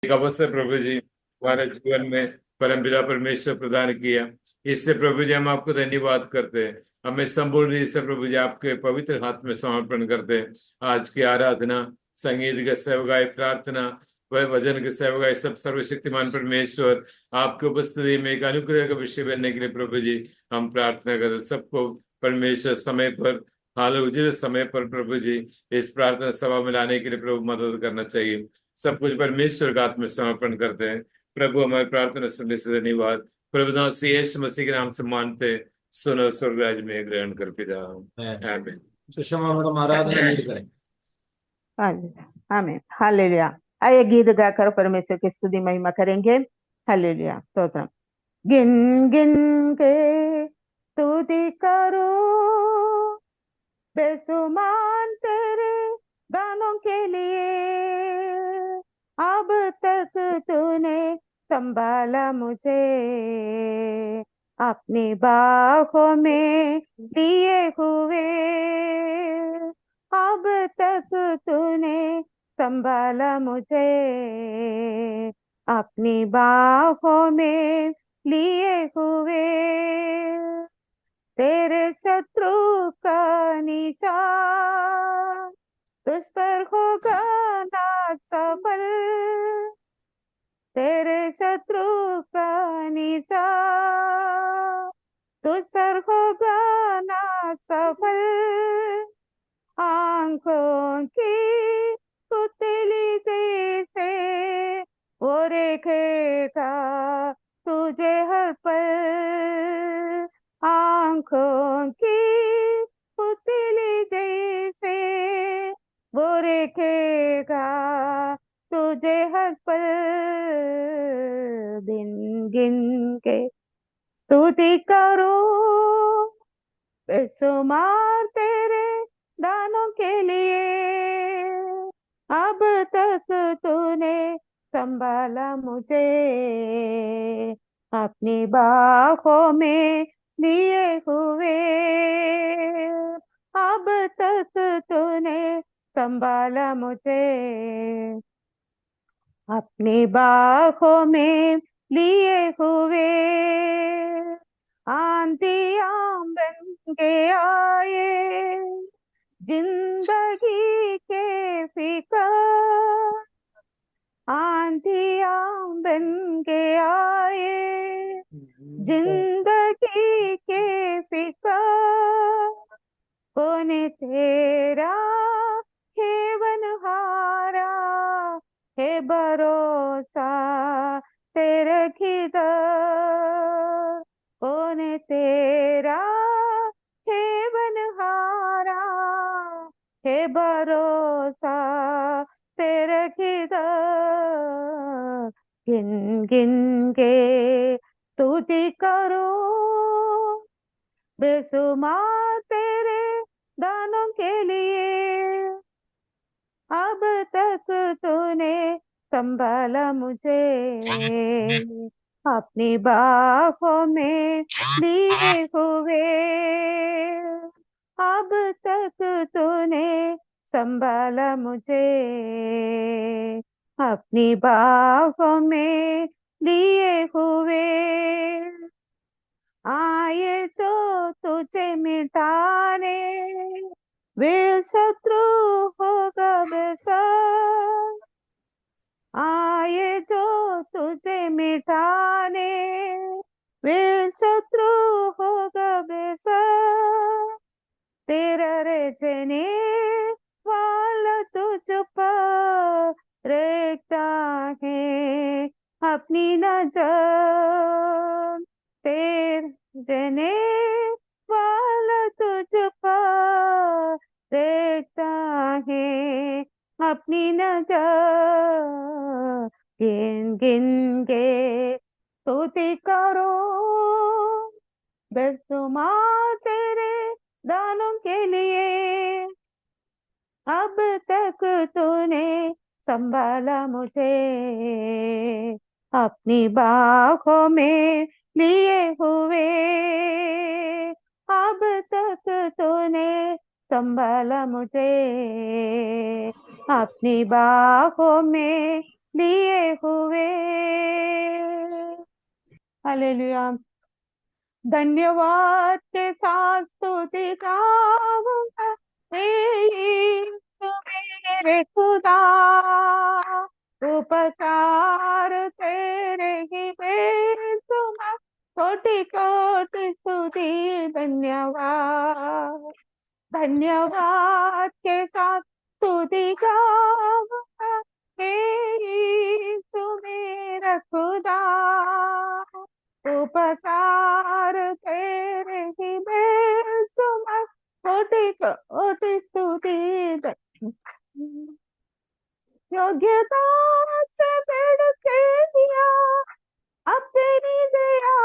एक अवसर प्रभु जी हमारे जीवन में परमपिता परमेश्वर प्रदान किया। इससे प्रभु जी हम आपको धन्यवाद करते हैं। हमें संपूर्ण रीति से प्रभु जी आपके पवित्र हाथ में समर्पण करते हैं। आज की आराधना, संगीत का सेवगाई, प्रार्थना, वह भजन की सेवगाई, सब सर्वशक्तिमान परमेश्वर आपकी उपस्थिति में एक अनुग्रह का विषय बनने के लिए प्रभु जी हम प्रार्थना करते हैं। सबको परमेश्वर समय पर, हाल उचित समय पर प्रभु जी इस प्रार्थना सभा में लाने के लिए प्रभु मदद करना चाहिए। सब कुछ परमेश्वर का हाथ में समर्पण करते हैं। प्रभु हमारी प्रार्थना सुनने से धन्यवाद। प्रभुदास श्री यीशु मसीह के नाम से मानते, सुनो स्वर्गराज में ग्रहण कर पिता। आमीन। सुषमा मैडम आराधना लीड करें। आमीन, हालेलुया। आइए गीत गाकर परमेश्वर की स्तुति महिमा करेंगे। हालेलुया, स्तोत्रम। गिन गिन के स्तुति करो, बेसुमान तेरे दानों के लिए। अब तक तूने संभाला मुझे, अपनी बाहों में लिए हुए। अब तक तूने संभाला मुझे, अपनी बाहों में लिए हुए। तेरे शत्रु का निशान तुझ पर होगा ना सफल। तेरे शत्रु का निशान तुझ पर होगा ना सफल। आंखों की पुतली जैसे वो रेखेगा तुझे हर पल। आंखों की पुतली जैसे वो रेखेगा तुझे हर पल। दिन गिन के स्तुति करो, बेशुमार तेरे दानों के लिए। अब तक तूने संभाला मुझे, अपनी बाहों में लिए हुए। अब तक तूने संभाला मुझे, अपनी बाहों में लिए हुए। आंधियां बन के आए जिंदगी के फिकर। आंधियां बन के आए जिंदगी के फिकर। कौन तेरा है बनहारा, है भरोसा तेरे किधर। कौन तेरा है बनहारा, है भरोसा तेरे किधर। गिन गिन के स्तुति करो, बेशुमार तेरे दानों के लिए। अब तक तूने संभाला मुझे, अपनी बाहों में लिए हुए। अब तक तूने संभाला मुझे, अपनी बाहों में लिए हुए। आए जो तुझे मिटाने, वे शत्रु होगा बेसर। आए जो तुझे मिटाने, वे शत्रु होगा बेसर। तेरा रचने वाला तुझ पर रेखता है अपनी नजर। तेरे जने वाला तुझ पर देखता है अपनी नजर। गिन गिन के स्तुति करो, बेशुमार तेरे दानों के लिए। अब तक तूने संभाला मुझे, अपनी बाहों में लिए हुए। अब तक तूने संभाला मुझे, अपनी बाहों में लिए हुए। हालेलुया। धन्यवाद के साथ स्तुति गाऊंगा, हे यीशु मेरे खुदा। उपकार तेरे ही बेसुमार, कोटि कोटि स्तुति धन्यवाद। धन्यवाद के साथ स्तुति गाऊंगा, हे यीशु मेरा खुदा। उपकार तेरे ही बेसुमार, कोटि कोटि स्तुति। योग्यता से बढ़ के दिया, अपनी दया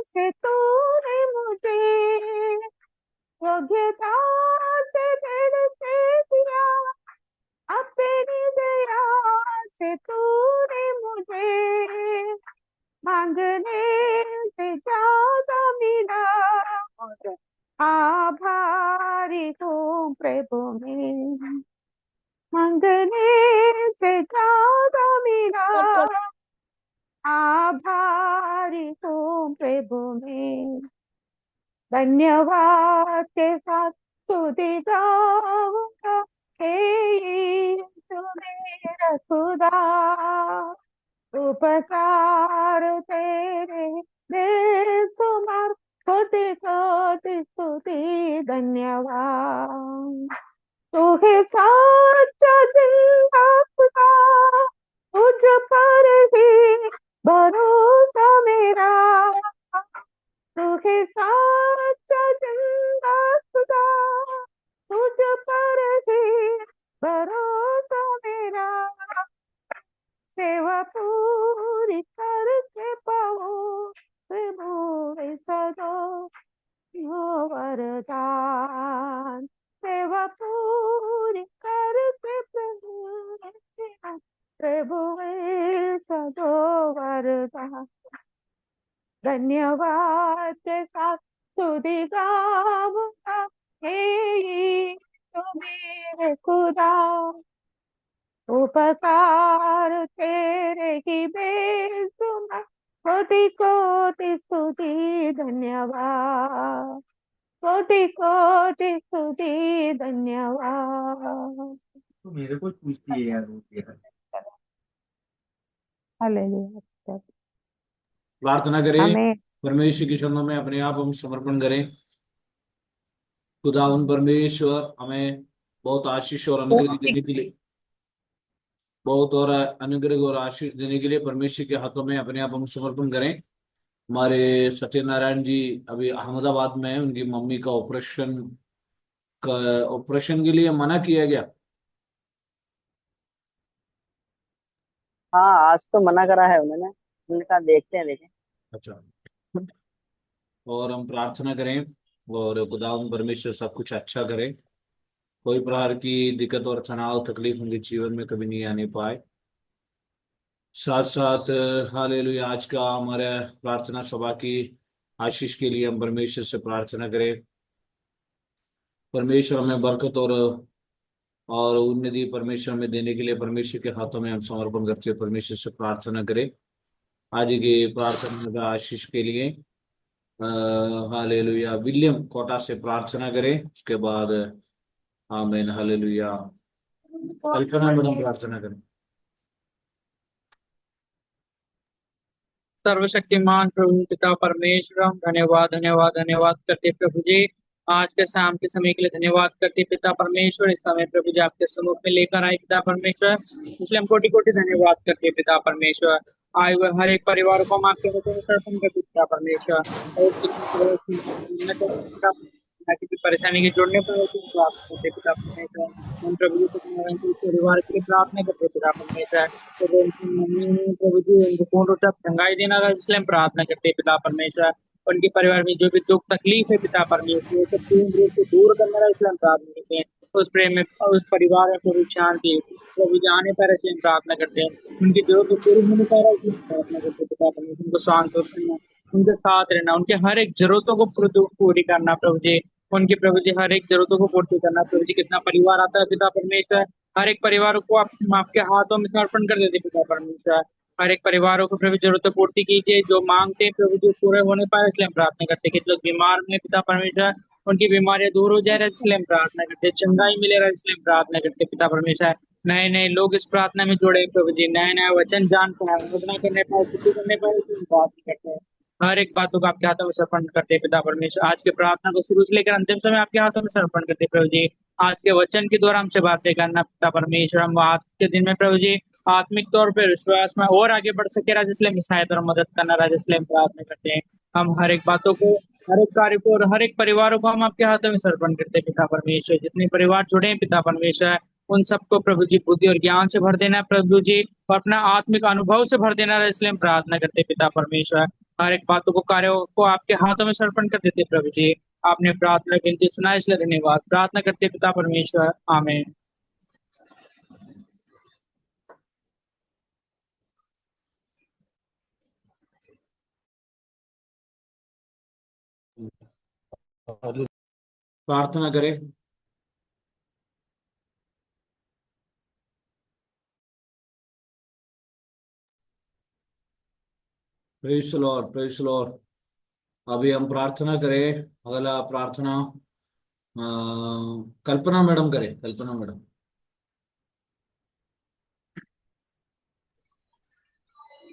से तूने मुझे। योग्यता से बढ़ के दिया, अपनी दया से तूने मुझे। मांगने से ज्यादा मिला, और आभारी हूँ प्रभु में। मांगने से ज्यादा मिला, आभारी हूँ प्रभु में। धन्यवाद के साथ स्तुति गाऊंगा, हे यीशु मेरा खुदा। उपकार तेरे बेसुमार, कोटि कोटि स्तुति धन्यवाद। तू है सच्चा जिंदा खुदा, तुझ पर ही भरोसा मेरा। तू है सच्चा जिंदा खुदा, तुझ पर ही भरोसा मेरा। सेवा पूरी करके पाओ प्रभु ऐसा दो हो वरदान। सेवा पूरी करके प्रभु ऐसा दो वरदान। धन्यवाद के साथ स्तुति गाऊंगा, हे यीशु मेरे खुदा। उपकार तेरे ही बेसुमार, कोटि कोटि स्तुति धन्यवाद। कोटि कोटि स्तुति धन्यवाद। तो मेरे को पूछती है यार वो यार। हालेलुया। प्रार्थना करें, हमें परमेश्वर के चरणों में अपने आप हम समर्पण करें। खुदा उन परमेश्वर हमें बहुत आशीष और अनुग्रह देने के लिए, बहुत और अनुग्रह और आशीष देने के लिए परमेश्वर के हाथों में अपने आप हम समर्पण करें। हमारे सत्यनारायण जी अभी अहमदाबाद में हैं, उनकी मम्मी का ऑपरेशन के लिए मना किया गया। हाँ, आज तो मना करा है उन्होंने। उन्होंने कहा देखते हैं देखें। अच्छा, और हम प्रार्थना करें और खुदा उन परमेश्वर सब कुछ अच्छा करे। कोई प्रकार की दिक्कत और तनाव तकलीफ उनके जीवन में कभी नहीं आने पाए। साथ साथ हालेलुया, आज का हमारे प्रार्थना सभा की आशीष के लिए हम परमेश्वर से प्रार्थना करें। परमेश्वर हमें बरकत और उन्नति परमेश्वर में देने के लिए परमेश्वर के हाथों में हम समर्पण करते हुए परमेश्वर से प्रार्थना करें। आज की प्रार्थना का आशीष के लिए हालेलुया विलियम कोटा से प्रार्थना करें। उसके बाद आमीन हालेलुया कल्पना मैडम प्रार्थना करें। सर्वशक्तिमान प्रभु पिता परमेश्वर, हम धन्यवाद धन्यवाद धन्यवाद करते प्रभु जी। आज के शाम के समय के लिए धन्यवाद करते पिता परमेश्वर। इस समय प्रभु जी आपके सम्मुख में लेकर आए पिता परमेश्वर, इसलिए हम कोटि कोटि धन्यवाद करते पिता परमेश्वर। आए हुए हर एक परिवार को हम आपके वचन में समर्पण करते पिता परमेश्वर। और किसी परेशानी के जोड़ने पर करते पिता परमेश्वर। हम प्रभु जी को परिवार के लिए प्रार्थना करते पिता परमेश्वर। तो उनकी मम्मी प्रभु जी उनको पूर्ण रूप से चंगाई देना था, इसलिए हम प्रार्थना करते हैं पिता परमेश्वर। उनके परिवार में जो भी दुख तकलीफ है पिता परमेश्वर, वो सब पूर्ण रूप से दूर करना है, इसलिए हम प्रार्थना करते हैं। उस प्रेम में उस परिवार में पूरी शांति प्रभु जी आने पर, इसलिए हम प्रार्थना करते हैं। उनकी जरूरत पूरी होने पर, इसलिए हम प्रार्थना करते हैं पिता परमेश्वर। उनको शांत करना, उनके साथ रहना, उनके हर एक जरूरतों को पूरी करना प्रभु जी। उनकी प्रभु जी हर एक जरूरतों को पूर्ति करना। प्रभु जी कितना परिवार आता है पिता परमेश्वर, हर एक परिवार को आप आपके हाथों में समर्पण कर देते पिता परमेश्वर। हर एक परिवारों को प्रभु जरूरत पूर्ति कीजिए, जो मांगते हैं प्रभु जी पूरे होने पाए इसलिए हम प्रार्थना करते हैं। कि लोग बीमार में पिता परमेश्वर उनकी बीमारियां दूर हो जाए इसलिए हम प्रार्थना करते हैं। चंगाई मिले रहे इसलिए हम प्रार्थना करते हैं पिता परमेश्वर। नए नए लोग इस प्रार्थना में जुड़े प्रभु जी, नए नए वचन जान पाए, आराधना करने पाए, स्तुति करने पाए इसलिए हम प्रार्थना करते हैं। हर एक बातों को आपके हाथों में समर्पण करते हैं पिता परमेश्वर। आज के प्रार्थना को शुरू से लेकर अंतिम समय आपके हाथों में समर्पण करते हैं प्रभु जी। आज के वचन के द्वारा हमसे बातें करना पिता परमेश्वर। हम आज के दिन में प्रभु जी आत्मिक तौर पर विश्वास में और आगे बढ़ सके राज, इसलिए हमें सहायता और मदद करना राज, इसलिए हम प्रार्थना करते हैं। हम हर एक बातों को, हर एक कार्य को और हर एक परिवारों को हम आपके हाथों में समर्पण करते हैं पिता परमेश्वर। जितने परिवार जुड़े हैं पिता परमेश्वर उन सबको प्रभु जी बुद्धि और ज्ञान से भर देना प्रभु जी, और अपना आत्मिक अनुभव से भर देना है, इसलिए हम प्रार्थना करते हैं पिता परमेश्वर। हर एक बातों को, कार्यों को आपके हाथों में समर्पण कर देते हैं प्रभु जी। आपने प्रार्थना विनती सुना इसलिए धन्यवाद। प्रार्थना करते हैं पिता परमेश्वर, आमीन। प्रार्थना करें। Praise the Lord, praise the Lord. अभी हम प्रार्थना करें। अगला प्रार्थना कल्पना मैडम करें। कल्पना मैडम।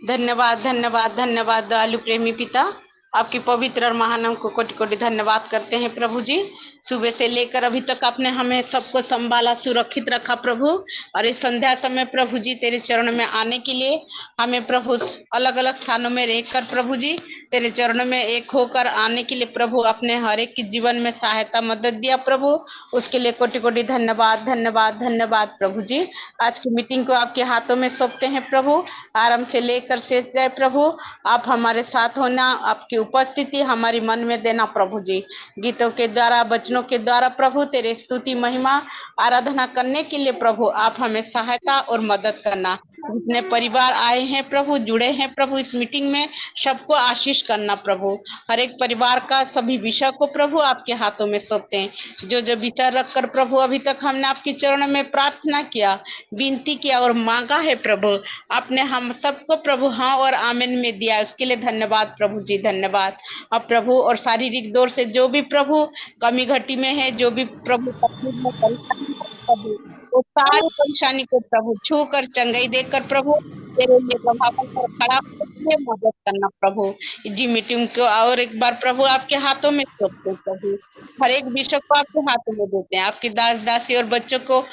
धन्यवाद धन्यवाद धन्यवाद दयालु प्रेमी पिता, आपकी पवित्र और महान नाम को कोटि कोटि धन्यवाद करते हैं प्रभु जी। सुबह से लेकर अभी तक आपने हमें सबको संभाला, सुरक्षित रखा प्रभु। और इस संध्या समय प्रभु जी तेरे चरण में आने के लिए हमें प्रभु अलग अलग स्थानों में रहकर प्रभु जी तेरे चरणों में एक होकर आने के लिए प्रभु अपने हर एक के जीवन में सहायता मदद दिया प्रभु। उसके लिए कोटि कोटि धन्यवाद धन्यवाद धन्यवाद प्रभु जी। आज की मीटिंग को आपके हाथों में सौंपते हैं प्रभु। आरंभ से लेकर शेष जाए प्रभु, आप हमारे साथ होना, आपकी उपस्थिति हमारी मन में देना प्रभु जी। गीतों के द्वारा, वचनों के द्वारा प्रभु तेरे स्तुति महिमा आराधना करने के लिए प्रभु आप हमें सहायता और मदद करना। जितने परिवार आए हैं प्रभु, जुड़े हैं प्रभु इस मीटिंग में, सबको आशीष करना प्रभु। हर एक परिवार का सभी विषय को प्रभु आपके हाथों में सौंपते हैं। जो जो विषय रखकर प्रभु अभी तक हमने आपके चरण में प्रार्थना किया, विनती किया और मांगा है प्रभु, आपने हम सबको प्रभु हाँ और आमीन में दिया, उसके लिए धन्यवाद प्रभु जी, धन्यवाद। अब प्रभु और शारीरिक दौर से जो भी प्रभु कमी घटी में है, जो भी प्रभु तकलीफ में परेशानी है प्रभु, वो सारी परेशानी को प्रभु छू कर चंगाई देकर प्रभु तेरे लिए प्रभाव पर खड़ा होने के लिए मदद करना प्रभु। जी मीटिंग को और एक बार प्रभु आपके हाथों में सौंपते हैं प्रभु। हर एक विषय को आपके हाथों में देते हैं। आपकी दास दासी और बच्चों को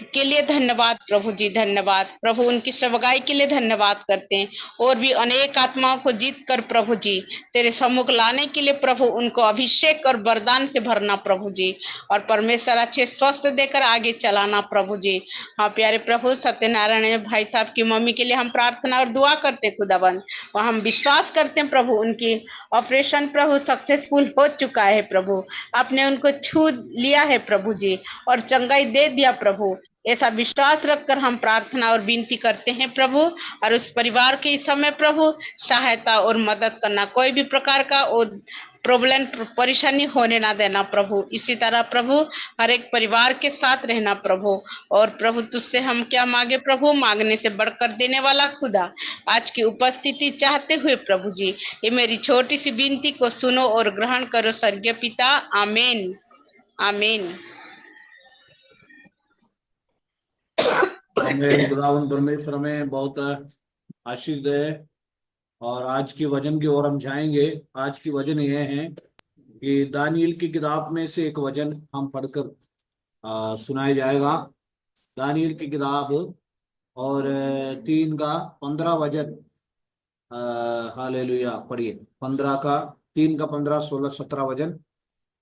के लिए धन्यवाद प्रभु जी, धन्यवाद प्रभु। उनकी सेवकाई के लिए धन्यवाद करते हैं। और भी अनेक आत्माओं को जीत कर प्रभु जी तेरे सम्मुख लाने के लिए प्रभु उनको अभिषेक और वरदान से भरना प्रभु जी। और परमेश्वर अच्छे स्वस्थ देकर आगे चलाना प्रभु जी। हाँ प्यारे प्रभु, सत्यनारायण भाई साहब की मम्मी के लिए हम प्रार्थना और दुआ करते खुदाबंद, और हम विश्वास करते हैं प्रभु उनकी ऑपरेशन प्रभु सक्सेसफुल हो चुका है प्रभु। आपने उनको छू लिया है प्रभु जी और चंगाई दे दिया प्रभु। ऐसा विश्वास रखकर हम प्रार्थना और विनती करते हैं प्रभु। और उस परिवार के इस समय प्रभु सहायता और मदद करना, कोई भी प्रकार का प्रॉब्लम परेशानी होने ना देना प्रभु। इसी तरह प्रभु हर एक परिवार के साथ रहना प्रभु। और प्रभु तुझसे हम क्या मांगे प्रभु, मांगने से बढ़कर देने वाला खुदा, आज की उपस्थिति चाहते हुए प्रभु जी ये मेरी छोटी सी विनती को सुनो और ग्रहण करो स्वर्गीय पिता, आमीन आमीन। हमें खुदावंद परमेश्वर में बहुत आशीष दे। और आज की वचन की ओर हम जाएंगे। आज की वचन यह है कि दानियल की किताब में से एक वचन हम पढ़कर सुनाया जाएगा। दानियल की किताब और 3 का 15 वचन, हालेलुया, पढ़िए। 3 का 15, 16, 17 वचन।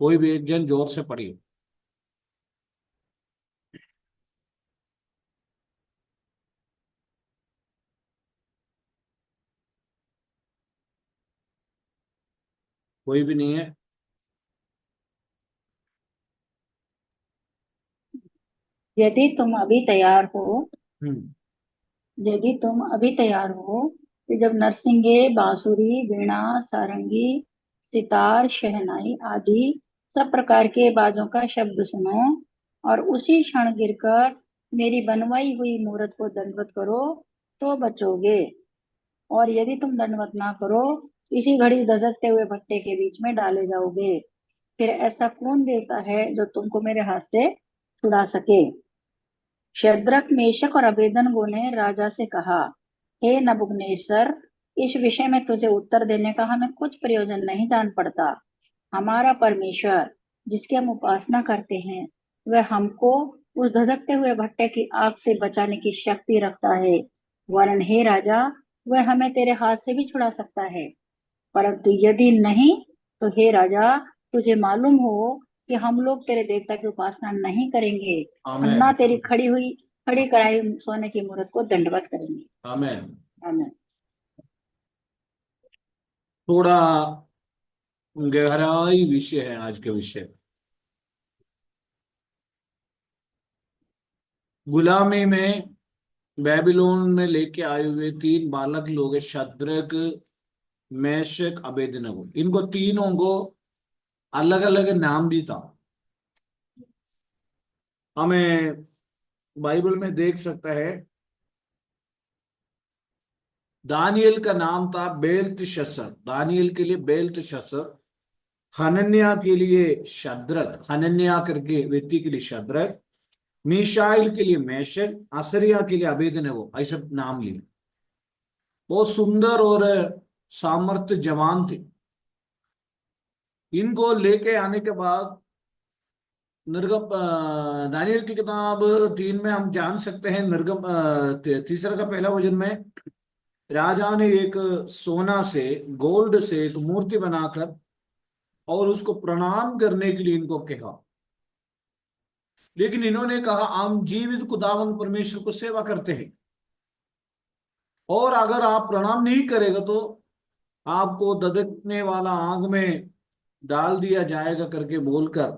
कोई भी एक जन जोर से पढ़िए। कोई भी नहीं है। यदि तुम अभी तैयार हो हम्म यदि तुम अभी तैयार हो तो जब नरसिंगे, बांसुरी, वीणा, सारंगी, सितार, शहनाई आदि सब प्रकार के बाजों का शब्द सुनो और उसी क्षण गिरकर मेरी बनवाई हुई मूरत को दंडवत करो तो बचोगे। और यदि तुम दंडवत ना करो, इसी घड़ी धधकते हुए भट्टे के बीच में डाले जाओगे। फिर ऐसा कौन देवता है जो तुमको मेरे हाथ से छुड़ा सके? शद्रक, मेशक और अबेदनगो ने राजा से कहा, हे नबूकदनेस्सर, इस विषय में तुझे उत्तर देने का हमें कुछ प्रयोजन नहीं जान पड़ता। हमारा परमेश्वर जिसकी हम उपासना करते हैं वह हमको उस धधकते हुए भट्टे की आग से बचाने की शक्ति रखता है। वरन हे राजा, वह हमें तेरे हाथ से भी छुड़ा सकता है। परंतु यदि नहीं तो हे राजा, तुझे मालूम हो कि हम लोग तेरे देवता की उपासना नहीं करेंगे और आमेन। ना तेरी खड़ी कराई सोने की मूर्त को दंडवत करेंगे। आमेन। आमीन। थोड़ा गहराई विषय है आज के विषय। गुलामी में बेबीलोन में लेके आए हुए 3 बालक लोग हैं, शद्रक, मेशक, अबेदनगो। इनको तीनों को अलग अलग नाम भी था। हमें बाइबल में देख सकता है, दानियल का नाम था बेल्तशस्सर, दानियल के लिए बेल्तशस्सर। हनन्याह के लिए शद्रक, हनन्याह करके व्यक्ति के लिए शद्रक, मीशाइल के लिए मेशक, असरिया के लिए अबेदनगो, ऐसे नाम लिए। बहुत सुंदर और सामर्थ्य जवान थे। इनको लेके आने के बाद निर्गम दानियल की किताब 3 में हम जान सकते हैं, निर्गम तीसरा का पहला वचन में राजा ने एक सोना से, गोल्ड से एक मूर्ति बनाकर और उसको प्रणाम करने के लिए इनको कहा। लेकिन इन्होंने कहा, हम जीवित खुदावंद परमेश्वर को सेवा करते हैं और अगर आप प्रणाम नहीं करेगा तो आपको दधकने वाला आग में डाल दिया जाएगा करके बोलकर